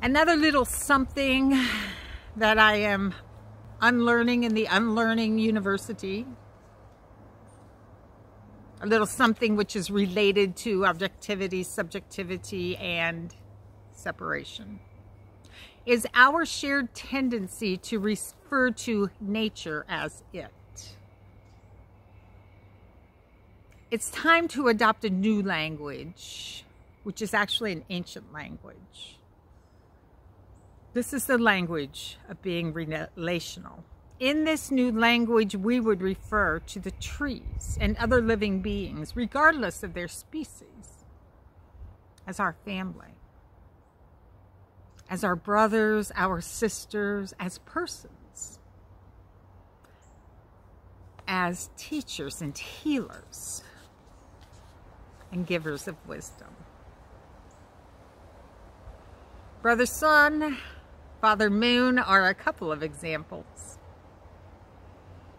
Another little something that I am unlearning in the Unlearning University, a little something which is related to objectivity, subjectivity, and separation, is our shared tendency to refer to nature as it. It's time to adopt a new language, which is actually an ancient language. This is the language of being relational. In this new language, we would refer to the trees and other living beings, regardless of their species, as our family, as our brothers, our sisters, as persons, as teachers and healers and givers of wisdom. Brother Sun, Father Moon are a couple of examples.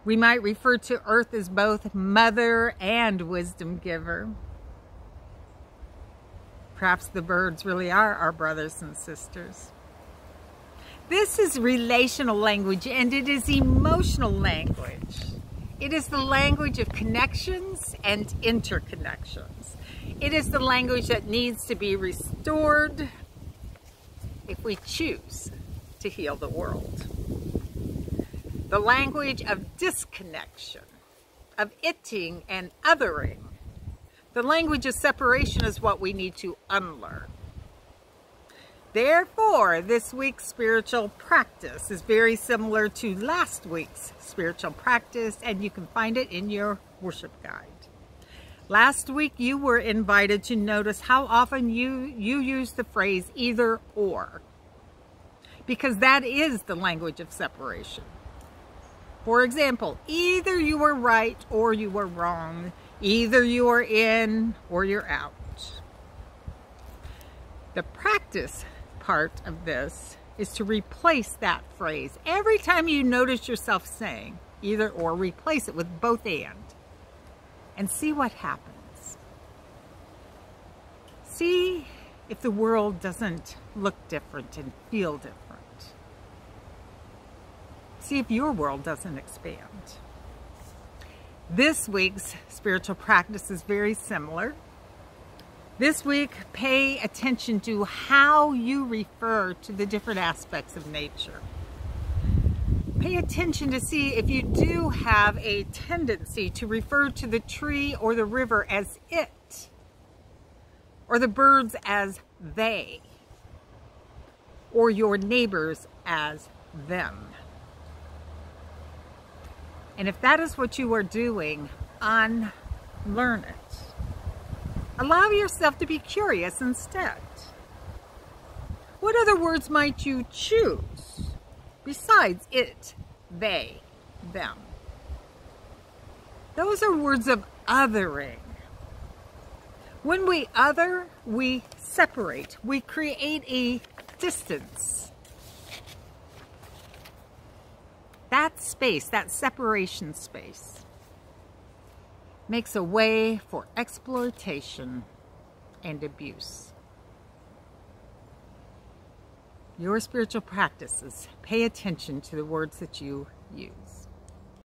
We might refer to Earth as both mother and wisdom giver. Perhaps the birds really are our brothers and sisters. This is relational language, and it is emotional language. It is the language of connections and interconnections. It is the language that needs to be restored if we choose to heal the world. The language of disconnection, of itting and othering. The language of separation is what we need to unlearn. Therefore, this week's spiritual practice is very similar to last week's spiritual practice, and you can find it in your worship guide. Last week, you were invited to notice how often you use the phrase either or, because that is the language of separation. For example, either you were right or you were wrong. Either you are in or you're out. The practice part of this is to replace that phrase. Every time you notice yourself saying either or, replace it with both and see what happens. See if the world doesn't look different and feel different. See if your world doesn't expand. This week's spiritual practice is very similar. This week, pay attention to how you refer to the different aspects of nature. Pay attention to see if you do have a tendency to refer to the tree or the river as it, or the birds as they, or your neighbors as them. And if that is what you are doing, unlearn it. Allow yourself to be curious instead. What other words might you choose besides it, they, them? Those are words of othering. When we other, we separate. We create a distance. That space, that separation space, makes a way for exploitation and abuse. Your spiritual practices, pay attention to the words that you use.